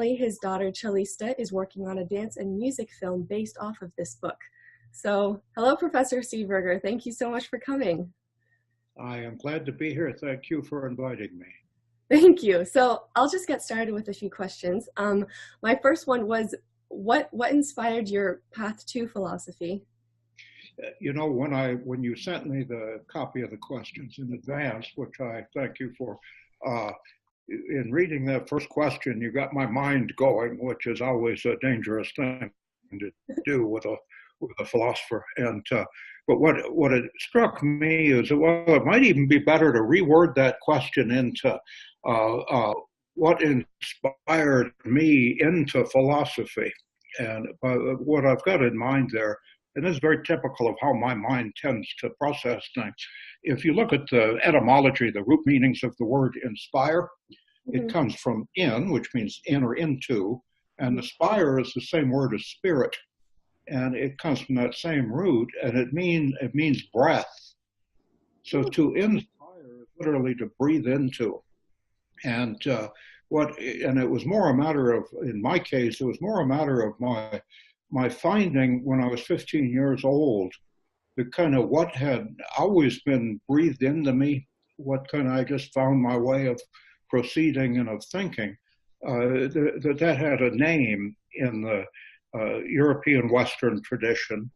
his daughter Cellista is working on a dance and music film based off of this book. So, hello, Professor Seeburger. Thank you so much for coming. I am glad to be here. Thank you for inviting me. Thank you. So I'll just get started with a few questions. My first one was, what inspired your path to philosophy? You know, when you sent me the copy of the questions in advance, which I thank you for, in reading that first question, you got my mind going, which is always a dangerous thing to do with a philosopher. And but what it struck me is, well, it might even be better to reword that question into what inspired me into philosophy. And what I've got in mind there, and this is very typical of how my mind tends to process things. If you look at the etymology, the root meanings of the word inspire, it comes from in, which means in or into, and the spire is the same word as spirit. And it comes from that same root, and it means breath. So to inspire is literally to breathe into. And and it was more a matter of, in my case, it was more a matter of my finding when I was 15 years old, the kind of what had always been breathed into me, what kind of I just found my way of proceeding and of thinking, that had a name in the European Western tradition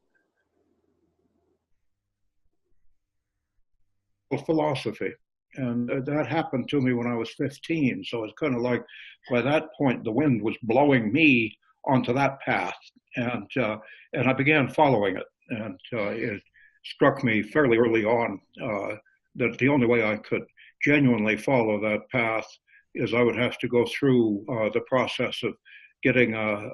of philosophy. And that happened to me when I was 15. So it's kind of like, by that point, the wind was blowing me onto that path. And I began following it. And it struck me fairly early on that the only way I could genuinely follow that path is I would have to go through the process of getting a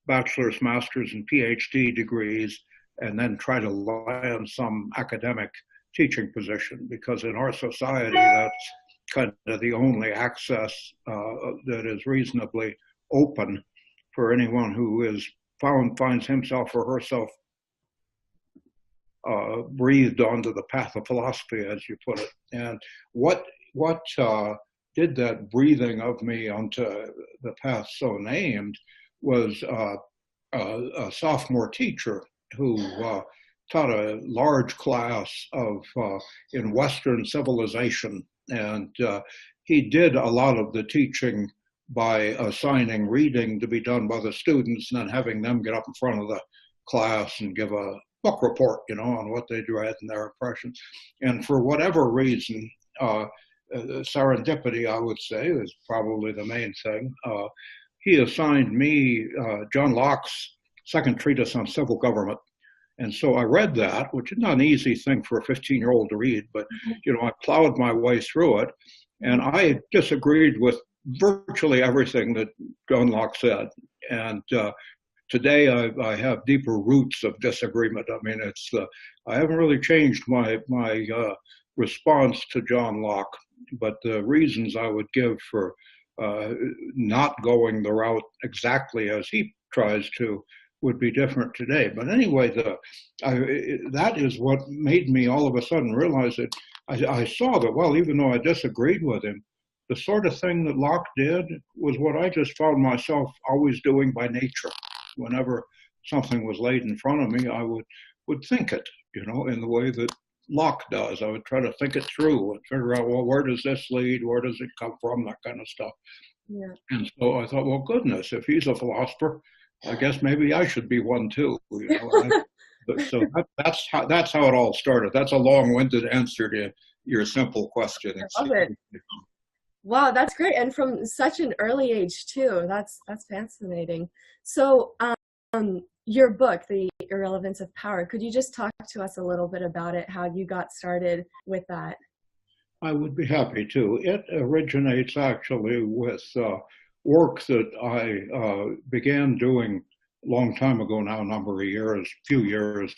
bachelor's, master's, and PhD degrees, and then try to land some academic teaching position, because in our society, that's kind of the only access that is reasonably open for anyone who finds himself or herself breathed onto the path of philosophy, as you put it. And what did that breathing of me onto the path so named was a sophomore teacher who taught a large class in Western civilization. And he did a lot of the teaching by assigning reading to be done by the students and then having them get up in front of the class and give a book report, on what they'd read and their impressions. And for whatever reason, serendipity, I would say, is probably the main thing. He assigned me John Locke's second treatise on civil government. And so I read that, which is not an easy thing for a 15-year-old to read, but I plowed my way through it. And I disagreed with virtually everything that John Locke said. And today I have deeper roots of disagreement. I mean, I haven't really changed my response to John Locke, but the reasons I would give for not going the route exactly as he tries to would be different today. But anyway, that is what made me all of a sudden realize that I saw that, well, even though I disagreed with him, the sort of thing that Locke did was what I just found myself always doing by nature. Whenever something was laid in front of me, I would think it, in the way that Locke does. I would try to think it through and figure out, well, where does this lead? Where does it come from? That kind of stuff. Yeah. And so I thought, well, goodness, if he's a philosopher, I guess maybe I should be one too. So that's how it all started. That's a long-winded answer to your simple question. I love it. Wow, that's great, and from such an early age too. That's fascinating. So, your book, The Irrelevance of Power, could you just talk to us a little bit about it? How you got started with that? I would be happy to. It originates actually with work that I began doing a long time ago now, few years,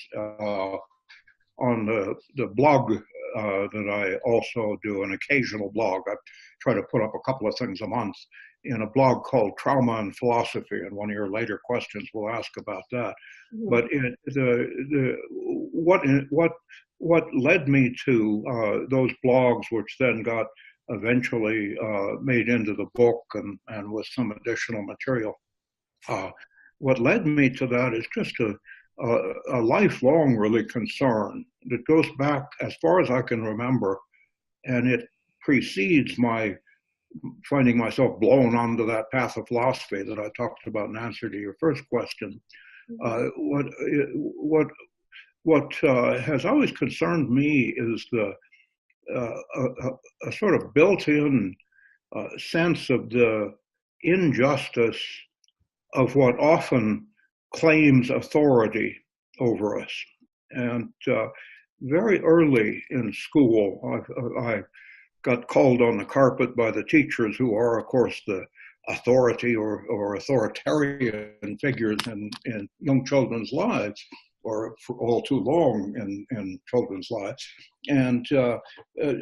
on the blog that I also do, an occasional blog. I try to put up a couple of things a month in a blog called Trauma and Philosophy, and one of your later questions will ask about that. Mm-hmm. But what led me to those blogs, which then got eventually made into the book and with some additional material. What led me to that is just a lifelong, really, concern that goes back as far as I can remember, and it precedes my finding myself blown onto that path of philosophy that I talked about in answer to your first question. What has always concerned me is a sort of built-in sense of the injustice of what often claims authority over us. And very early in school, I got called on the carpet by the teachers, who are, of course, the authority or authoritarian figures in young children's lives, or for all too long in children's lives. And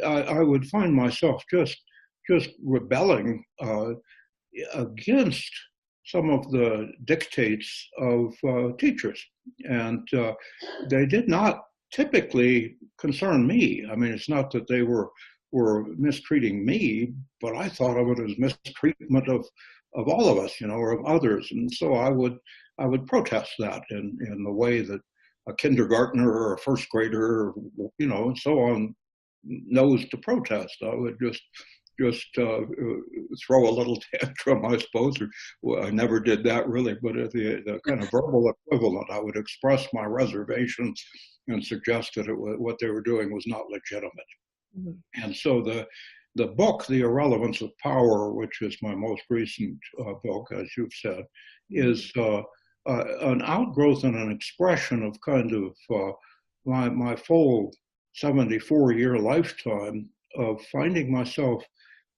I would find myself just rebelling against some of the dictates of teachers. And they did not typically concern me. I mean, it's not that they were mistreating me, but I thought of it as mistreatment of all of us, or of others. And so I would protest that in the way that a kindergartner or a first grader, and so on, knows to protest. I would just throw a little tantrum, I suppose. Well, I never did that really, but the kind of verbal equivalent, I would express my reservations and suggest that what they were doing was not legitimate. Mm-hmm. And so the book, The Irrelevance of Power, which is my most recent book, as you've said, is an outgrowth and an expression of kind of my full 74-year lifetime of finding myself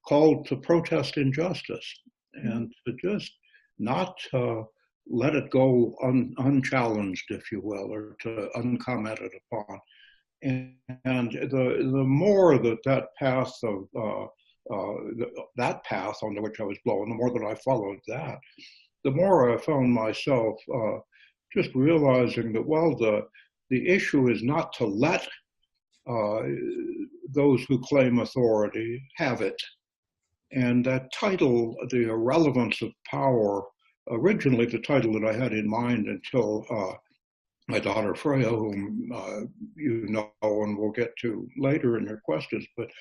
called to protest injustice and to just not let it go unchallenged, if you will, or to uncommented upon. And the more that path of that path onto which I was blown, the more that I followed that, the more I found myself just realizing that, well, the issue is not to let those who claim authority have it. And that title, The Irrelevance of Power, originally the title that I had in mind until my daughter Freya, whom you know and we'll get to later in your questions, but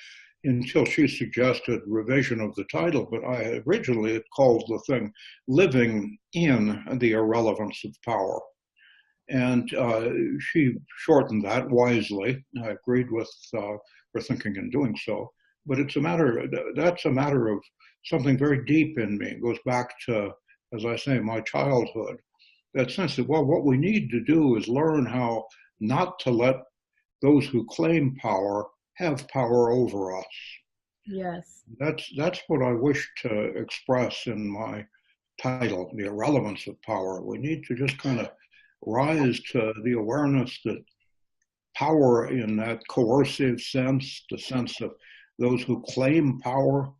until she suggested revision of the title, but I originally had called the thing Living in the Irrelevance of Power. And she shortened that wisely. I agreed with her thinking in doing so. But that's a matter of something very deep in me. It goes back to, as I say, my childhood. That sense that, well, what we need to do is learn how not to let those who claim power have power over us. Yes. That's what I wish to express in my title, The Irrelevance of Power. We need to just kind of rise to the awareness that power in that coercive sense, the sense of those who claim power,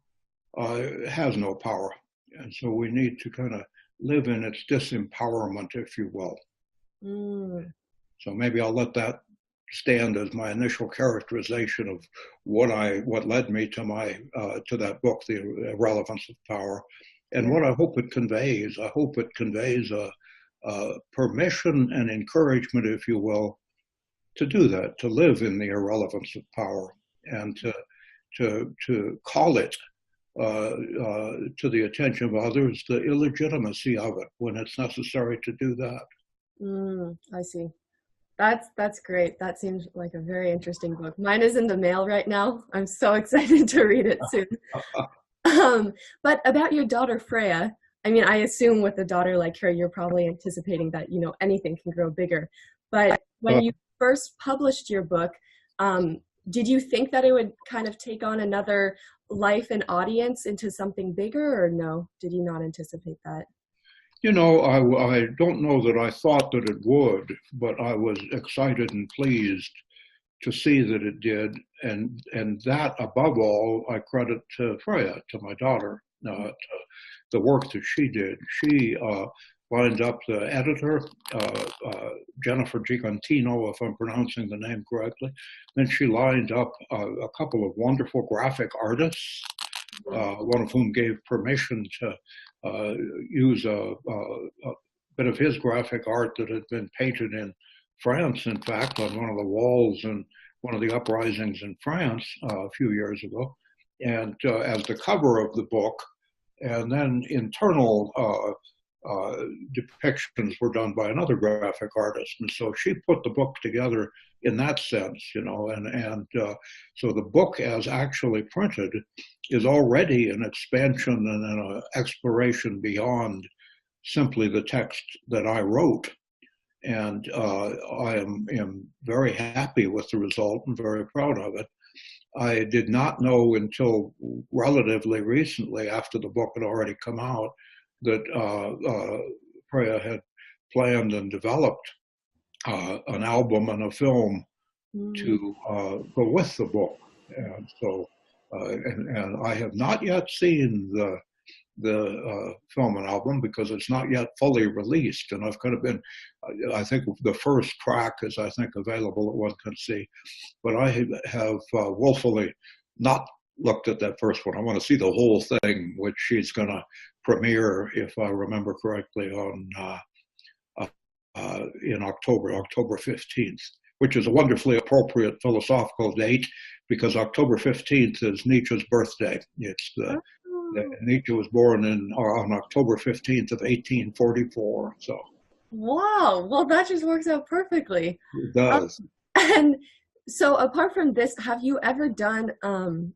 has no power. And so we need to kind of live in its disempowerment, if you will. So maybe I'll let that stand as my initial characterization of what led me to to that book, The Irrelevance of Power, and what I hope it conveys. I hope it conveys a permission and encouragement, if you will, to do that, to live in the irrelevance of power, and to call it to the attention of others, the illegitimacy of it when it's necessary to do that. I see. That's great. That seems like a very interesting book. Mine is in the mail right now. I'm so excited to read it soon. But about your daughter Freya, I mean, I assume with a daughter like her, you're probably anticipating that, anything can grow bigger. But when you first published your book, did you think that it would kind of take on another life and audience into something bigger, or no? Did you not anticipate that? I don't know that I thought that it would, but I was excited and pleased to see that it did. And that, above all, I credit to Freya, to my daughter, to the work that she did. She, lined up the editor, Jennifer Gigantino, if I'm pronouncing the name correctly. Then she lined up a couple of wonderful graphic artists, one of whom gave permission to use a bit of his graphic art that had been painted in France, in fact, on one of the walls in one of the uprisings in France a few years ago, and as the cover of the book. And then internal depictions were done by another graphic artist. And so she put the book together in that sense, and so the book as actually printed is already an expansion and an exploration beyond simply the text that I wrote. And I am very happy with the result and very proud of it. I did not know until relatively recently, after the book had already come out, that Freya had planned and developed an album and a film to go with the book. And so, and I have not yet seen the film and album because it's not yet fully released, and I've kind of been, I think the first track is, I think, available that one can see, but I have willfully not looked at that first one. I want to see the whole thing, which she's going to premiere, if I remember correctly, on in October 15th, which is a wonderfully appropriate philosophical date because October 15th is Nietzsche's birthday. It's Nietzsche was born on October 15th of 1844. So. Wow. Well, that just works out perfectly. It does. And so apart from this, have you ever done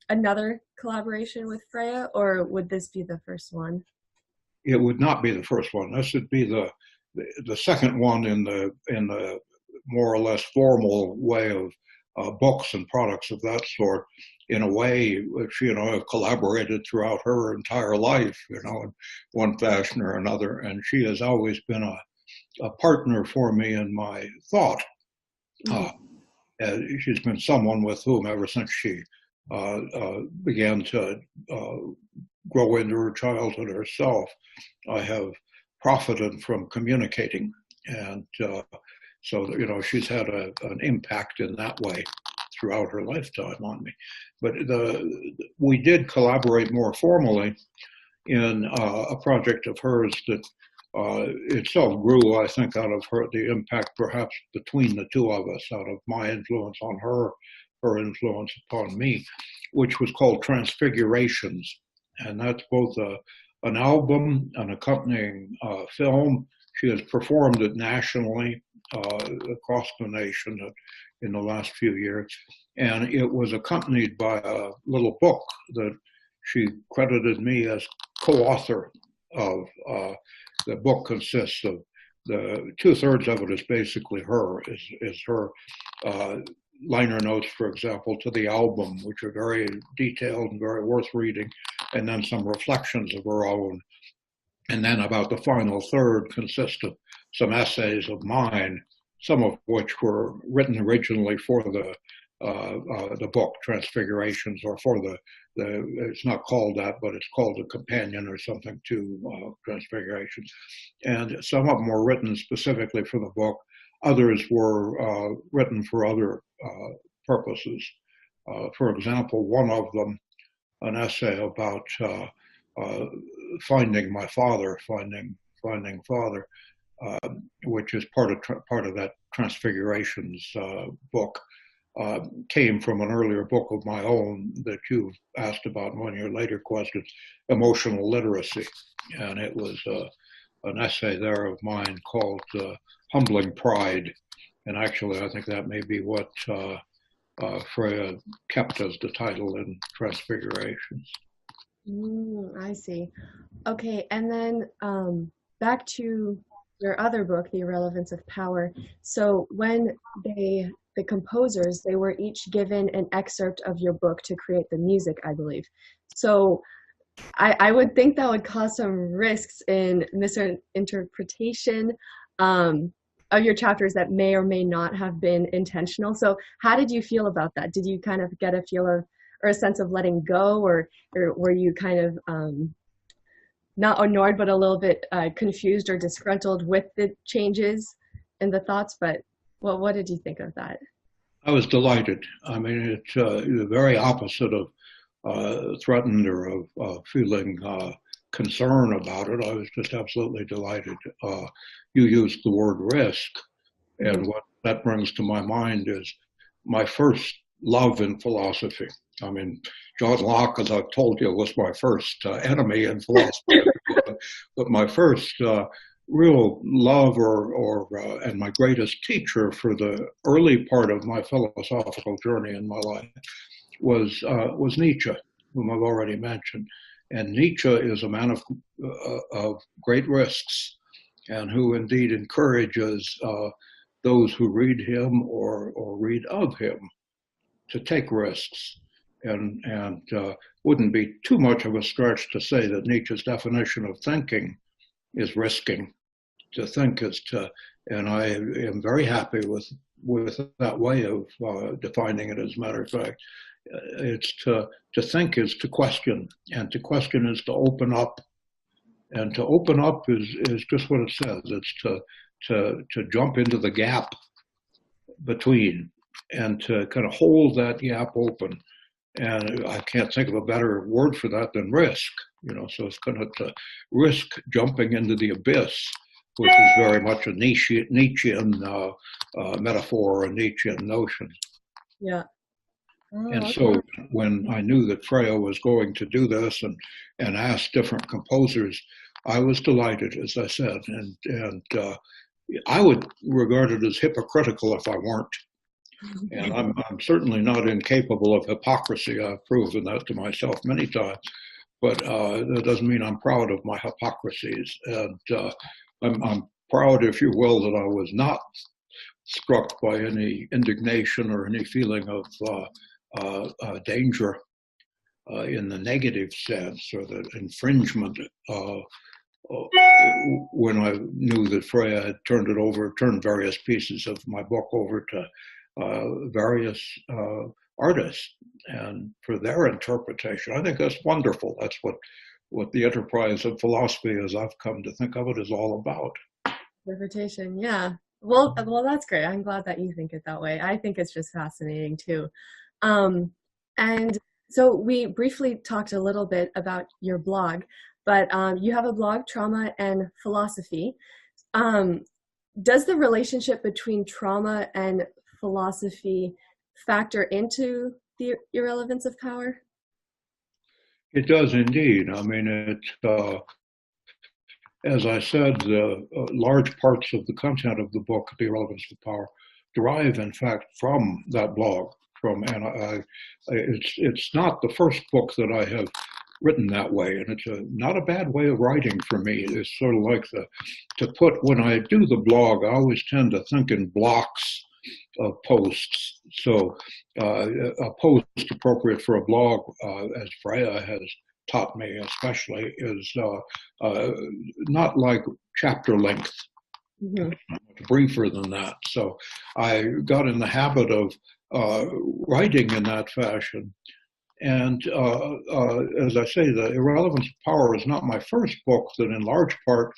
another collaboration with Freya, or would this be the first one? It would not be the first one. This would be the second one in the more or less formal way of books and products of that sort. In a way, which have collaborated throughout her entire life, in one fashion or another, and she has always been a partner for me in my thought. She's been someone with whom, ever since she began to grow into her childhood herself, I have profited from communicating, and so she's had an impact in that way throughout her lifetime on me. But we did collaborate more formally in a project of hers that itself grew, I think, out of the impact perhaps between the two of us, out of my influence on her, her influence upon me, which was called Transfigurations. And that's both an album, an accompanying film. She has performed it nationally across the nation in the last few years. And it was accompanied by a little book that she credited me as co-author of. The book consists of the 2/3 of it is basically is her liner notes, for example, to the album, which are very detailed and very worth reading, and then some reflections of her own. And then about the final third consists of some essays of mine, some of which were written originally for the book Transfigurations, or for it's not called that, but it's called a companion or something to Transfigurations. And some of them were written specifically for the book. Others were written for other purposes. For example, one of them, an essay about finding my father, finding father, which is part of that Transfigurations book. Came from an earlier book of my own that you asked about in one of your later questions, Emotional Literacy. And it was an essay there of mine called Humbling Pride. And actually, I think that may be what Freya kept as the title in Transfigurations. I see. Okay, and then back to your other book, The Irrelevance of Power. So when the composers, they were each given an excerpt of your book to create the music, I believe. So I would think that would cause some risks in misinterpretation of your chapters that may or may not have been intentional. So how did you feel about that? Did you kind of get a feel of, or a sense of letting go, or were you kind of not annoyed, but a little bit confused or disgruntled with the changes in the thoughts. But well, what did you think of that? I was delighted. I mean, it's the very opposite of threatened or of feeling concern about it. I was just absolutely delighted. You used the word risk, Mm-hmm. and what that brings to my mind is my first love in philosophy. I mean, John Locke, as I've told you, was my first enemy in philosophy, but my first real love and my greatest teacher for the early part of my philosophical journey in my life was Nietzsche, whom I've already mentioned. And Nietzsche is a man of great risks, and who indeed encourages those who read him or read of him to take risks. And wouldn't be too much of a stretch to say that Nietzsche's definition of thinking is risking. To think is to, and I am very happy with that way of defining it. As a matter of fact, it's to think is to question, and to question is to open up, and to open up is just what it says. It's to jump into the gap between, and to kind of hold that gap open. And I can't think of a better word for that than risk. So it's kind of to risk jumping into the abyss, which is very much a Nietzschean metaphor, a Nietzschean notion. Yeah. Oh, And okay. so when I knew that Freya was going to do this and asked different composers, I was delighted, as I said. And I would regard it as hypocritical if I weren't. And I'm certainly not incapable of hypocrisy. I've proven that to myself many times. But that doesn't mean I'm proud of my hypocrisies. And I'm proud, if you will, that I was not struck by any indignation or any feeling of danger in the negative sense, or the infringement. When I knew that Freya had turned various pieces of my book over to various artists, and for their interpretation. I think that's wonderful. That's what the enterprise of philosophy, as I've come to think of it, is all about. Interpretation, yeah. Well, that's great. I'm glad that you think it that way. I think it's just fascinating too. And so we briefly talked a little bit about your blog, but you have a blog, Trauma and Philosophy. Does the relationship between trauma and philosophy factor into the irrelevance of power? It does indeed. I mean, as I said, large parts of the content of the book, The Irrelevance of Power, derive, in fact, from that blog. It's not the first book that I have written that way, and it's not a bad way of writing for me. It's sort of like when I do the blog, I always tend to think in blocks of posts. So a post appropriate for a blog, as Freya has taught me especially, is not like chapter length. Mm-hmm. Much briefer than that. So I got in the habit of writing in that fashion. And as I say, The Irrelevance of Power is not my first book that in large part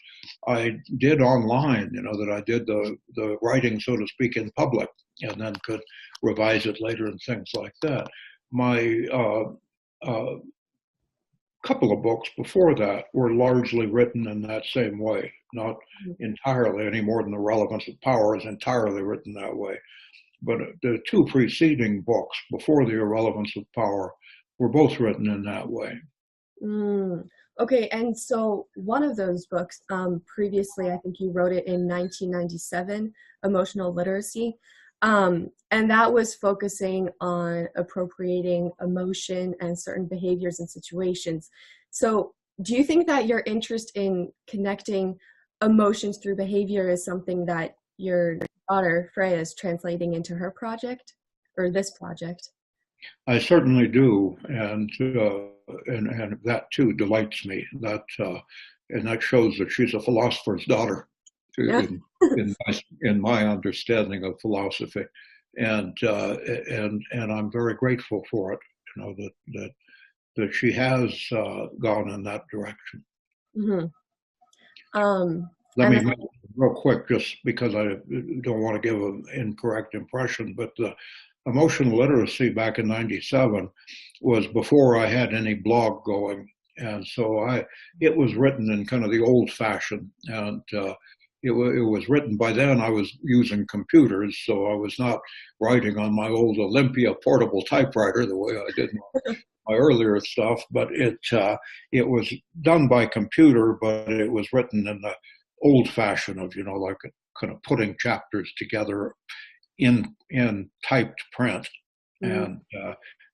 I did online, that I did the writing, so to speak, in public, and then could revise it later and things like that. My couple of books before that were largely written in that same way, not entirely any more than The Relevance of Power is entirely written that way. But the two preceding books before The Irrelevance of Power were both written in that way. Okay, and so one of those books, previously, I think you wrote it in 1997, Emotional Literacy, and that was focusing on appropriating emotion and certain behaviors and situations. So do you think that your interest in connecting emotions through behavior is something that your daughter, Freya, is translating into her project, or this project? I certainly do, and that too delights me. And that shows that she's a philosopher's daughter, Yeah. in my understanding of philosophy, and I'm very grateful for it. That she has gone in that direction. Hmm. Um, Let and me then, mention real quick, just because I don't want to give an incorrect impression, but the emotional literacy back in '97 was before I had any blog going. And so it was written in kind of the old fashioned, and it was written by then. I was using computers, so I was not writing on my old Olympia portable typewriter the way I did my earlier stuff, but it was done by computer, but it was written in the old fashion of, like kind of putting chapters together in typed print, mm, and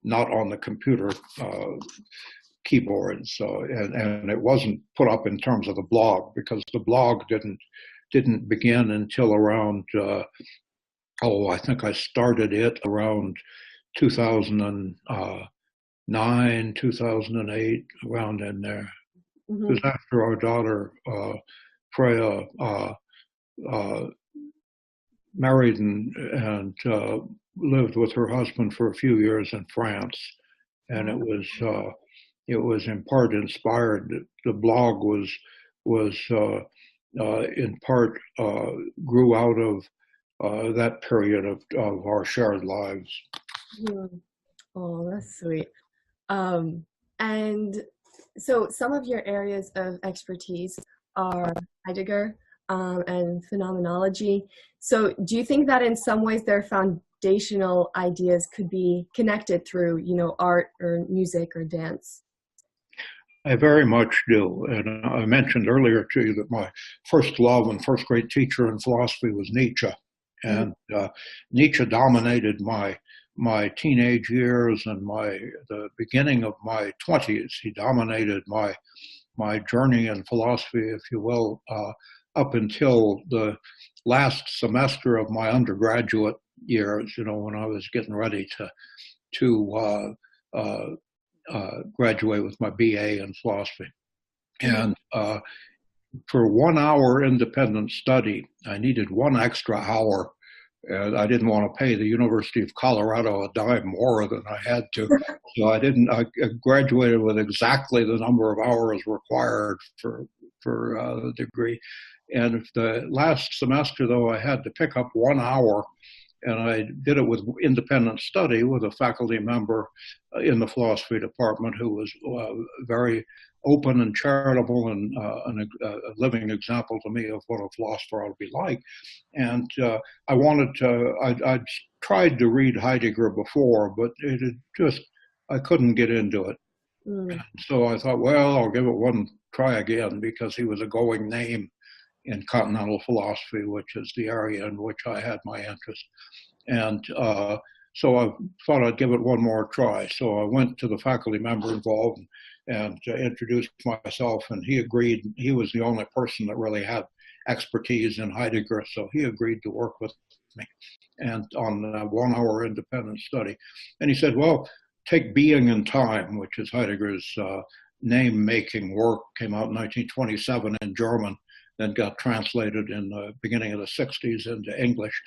not on the computer keyboard. So and it wasn't put up in terms of the blog, because the blog didn't begin until around I think I started it around 2009, 2008, around in there. It mhm, was after our daughter Freya uh, married and lived with her husband for a few years in France, and oh, it was in part inspired. The blog was in part grew out of that period of our shared lives. mhm. Oh, that's sweet. Um, and so some of your areas of expertise are Heidegger, and phenomenology. So do you think that in some ways their foundational ideas could be connected through, art or music or dance? I very much do. And I mentioned earlier to you that my first love and first great teacher in philosophy was Nietzsche. Mhm, And Nietzsche dominated my teenage years and the beginning of my 20s. He dominated my journey in philosophy, if you will, up until the last semester of my undergraduate years, when I was getting ready to graduate with my BA in philosophy. mhm. And for 1 hour independent study, I needed one extra hour. And I didn't want to pay the University of Colorado a dime more than I had to. So I didn't. I graduated with exactly the number of hours required for the degree. And the last semester, though, I had to pick up 1 hour, and I did it with independent study with a faculty member in the philosophy department who was very open and charitable, and a living example to me of what a philosopher ought to be like. And I'd tried to read Heidegger before, but I couldn't get into it. Mm, So I thought, well, I'll give it one try again, because he was a going name in continental philosophy, which is the area in which I had my interest. And so I thought I'd give it one more try. So I went to the faculty member involved and introduced myself, and he agreed. He was the only person that really had expertise in Heidegger, so he agreed to work with me and on a 1 hour independent study. And he said, well, take Being and Time, which is Heidegger's name-making work, came out in 1927 in German, then got translated in the beginning of the 60s into English.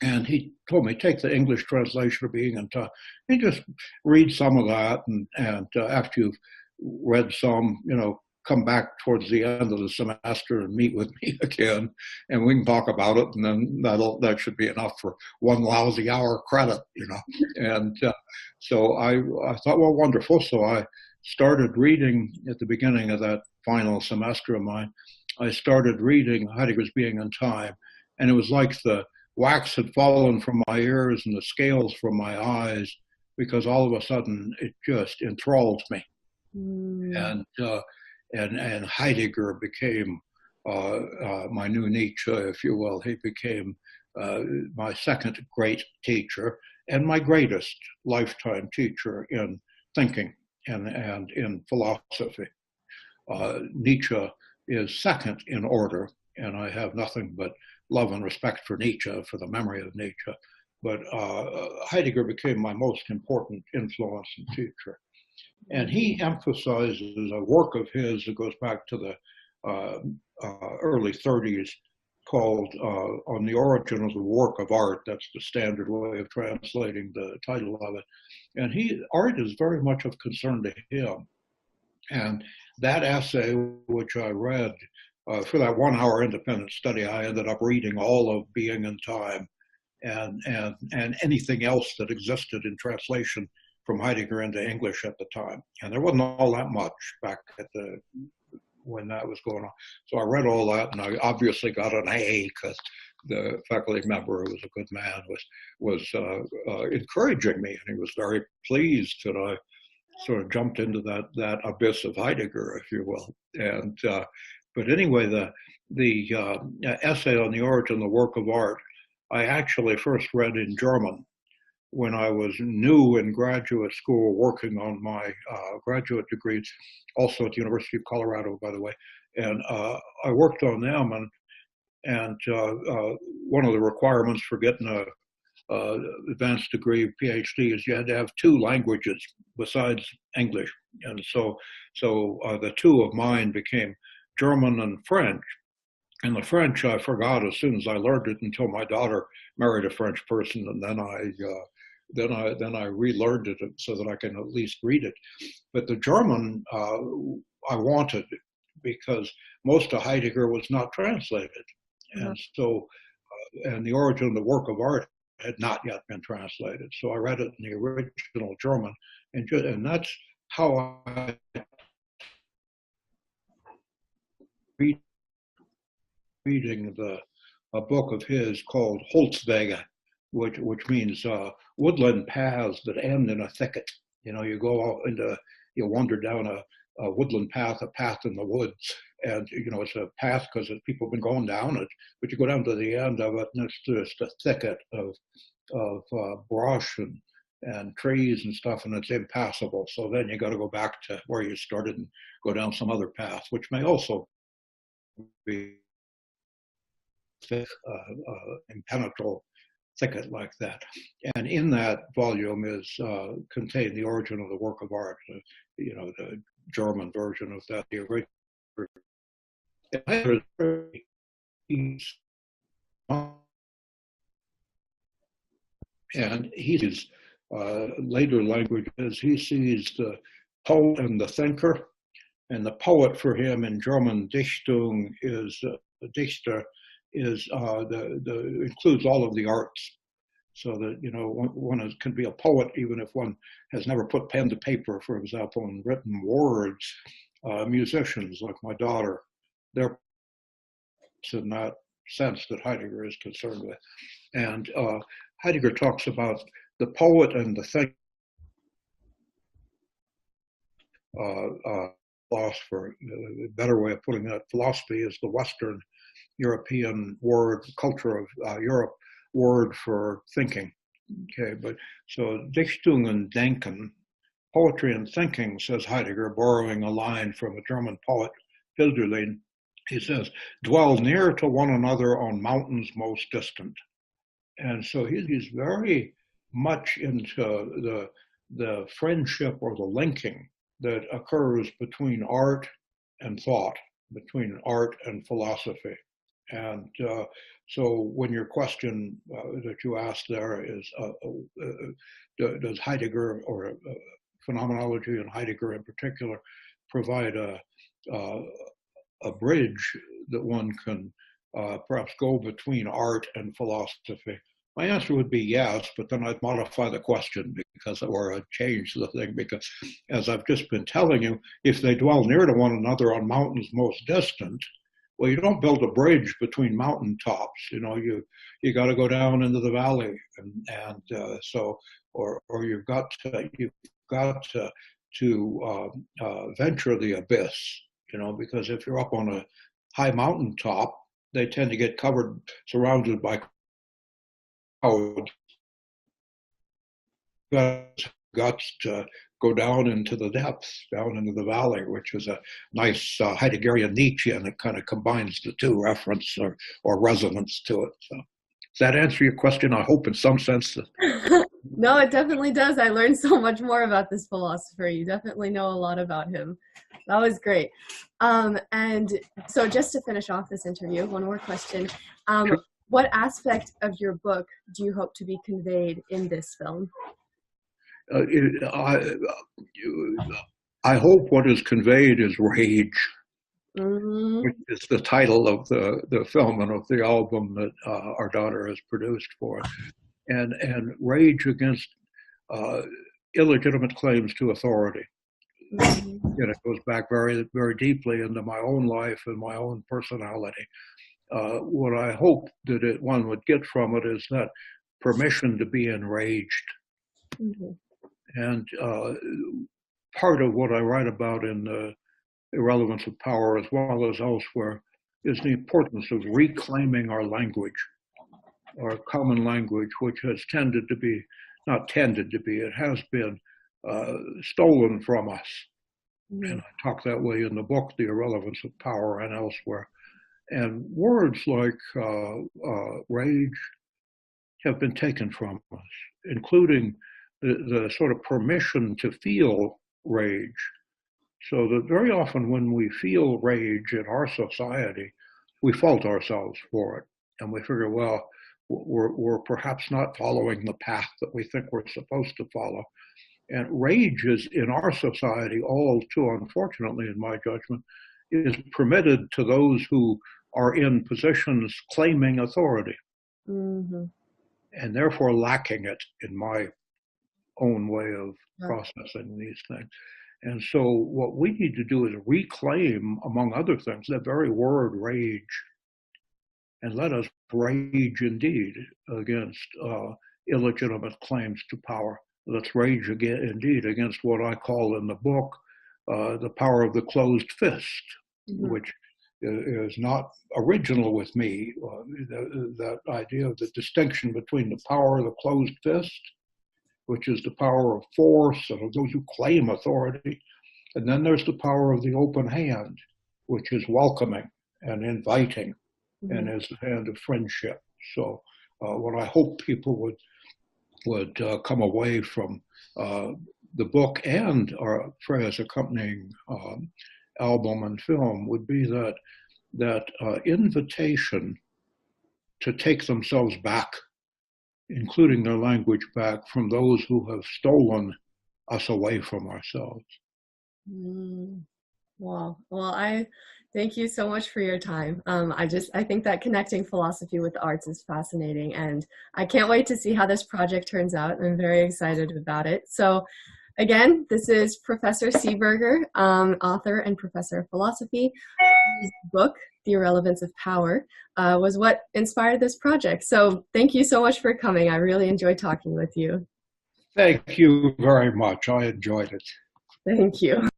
And he told me, take the English translation of Being and Time. You just read some of that, and after you've read some, come back towards the end of the semester and meet with me again, and we can talk about it. And then that should be enough for one lousy hour credit. And so I thought, well, wonderful. So I started reading at the beginning of that final semester of mine. I started reading Heidegger's Being and Time, and it was like the wax had fallen from my ears and the scales from my eyes, because all of a sudden it just enthralled me. mm, And Heidegger became my new Nietzsche, if you will. He became my second great teacher and my greatest lifetime teacher in thinking and in philosophy. Nietzsche is second in order, and I have nothing but love and respect for Nietzsche, for the memory of Nietzsche. But Heidegger became my most important influence and teacher. And he emphasizes a work of his that goes back to the early 30s, called On the Origin of the Work of Art. That's the standard way of translating the title of it. And art is very much of concern to him. And that essay, which I read for that 1 hour independent study, I ended up reading all of Being in Time and anything else that existed in translation from Heidegger into English at the time. And there wasn't all that much back at the when that was going on. So I read all that, and I obviously got an A because the faculty member, who was a good man, was encouraging me, and he was very pleased that I sort of jumped into that abyss of Heidegger, if you will. And but anyway, the essay on the origin of the work of art, I actually first read in German when I was new in graduate school, working on my graduate degrees, also at the University of Colorado, by the way. And I worked on them, and one of the requirements for getting a advanced degree, PhD, is you had to have 2 languages besides English. And so the 2 of mine became German and French. And the French I forgot as soon as I learned it until my daughter married a French person, and then I relearned it so that I can at least read it. But the German I wanted, because most of Heidegger was not translated. Mm-hmm. And so, and the origin of the work of art had not yet been translated. So I read it in the original German, and that's how I reading a book of his called Holzwege, which means woodland paths that end in a thicket. You know, you go you wander down a woodland path, a path in the woods, and you know it's a path because people have been going down it. But you go down to the end of it, and it's just a thicket of brush and trees and stuff, and it's impassable. So then you got to go back to where you started and go down some other path, which may also be impenetrable thicket like that. And in that volume is contained the origin of the work of art, you know, the German version of that, the original. And he sees later languages, he sees the poet and the thinker, and the poet for him in German Dichtung is Dichter is includes all of the arts, so that you know one can be a poet even if one has never put pen to paper, for example, and written words. Musicians like my daughter, they're in that sense that Heidegger is concerned with, and Heidegger talks about the poet and the thinker. Philosopher, a better way of putting that, philosophy is the Western European word, culture of Europe, word for thinking. Okay, but so Dichtung und Denken, poetry and thinking, says Heidegger, borrowing a line from a German poet, Hölderlin. He says, dwell near to one another on mountains most distant. And so he's very much into the friendship or the linking that occurs between art and thought, between art and philosophy. And so when your question that you asked there is, does Heidegger, or phenomenology and Heidegger in particular, provide a bridge that one can perhaps go between art and philosophy? My answer would be yes, but then I'd modify the question or I'd change the thing, because as I've just been telling you, if they dwell near to one another on mountains most distant, well, you don't build a bridge between mountain tops. You know, you got to go down into the valley, and so you've got to venture the abyss. You know, because if you're up on a high mountain top, they tend to get surrounded by crowds. Got to go down into the depths, down into the valley, which is a nice Heideggerian Nietzschean. It kind of combines the two, reference or resonance to it. So, does that answer your question? I hope in some sense. No, it definitely does. I learned so much more about this philosopher. You definitely know a lot about him. That was great. And so just to finish off this interview, one more question. Sure. What aspect of your book do you hope to be conveyed in this film? I hope what is conveyed is rage, Mm-hmm. which is the title of the film and of the album that our daughter has produced for us. And rage against uh, illegitimate claims to authority. Mm-hmm. It goes back very, very deeply into my own life and my own personality. What I hope that one would get from it is that permission to be enraged. Mm-hmm. And part of what I write about in The Irrelevance of Power, as well as elsewhere, is the importance of reclaiming our language, our common language, which has tended to be, not tended to be, it has been stolen from us. Mm-hmm. And I talk that way in the book, The Irrelevance of Power, and elsewhere. And words like rage have been taken from us, including the sort of permission to feel rage. So that very often when we feel rage in our society, we fault ourselves for it. And we figure, well, we're perhaps not following the path that we think we're supposed to follow. And rage is, in our society, all too unfortunately, in my judgment, is permitted to those who are in positions claiming authority, Mm-hmm. and therefore lacking it, in my own way of Yeah. processing these things. And so what we need to do is reclaim, among other things, that very word rage, and let us rage indeed against illegitimate claims to power. Let's rage again, indeed, against what I call in the book the power of the closed fist, Mm-hmm. which is not original with me. That idea of the distinction between the power of the closed fist, which is the power of force and of those who claim authority, and then there's the power of the open hand, which is welcoming and inviting, Mm-hmm. and is the hand of friendship. So what I hope people would come away from the book and our Freya's accompanying album and film would be that invitation to take themselves back, including their language back, from those who have stolen us away from ourselves. Mm. Wow. Well, I thank you so much for your time. I think that connecting philosophy with the arts is fascinating, and I can't wait to see how this project turns out. I'm very excited about it. So again, this is Professor Seeburger, author and professor of philosophy. His book, The Irrelevance of Power, was what inspired this project. So thank you so much for coming. I really enjoyed talking with you. Thank you very much. I enjoyed it. Thank you.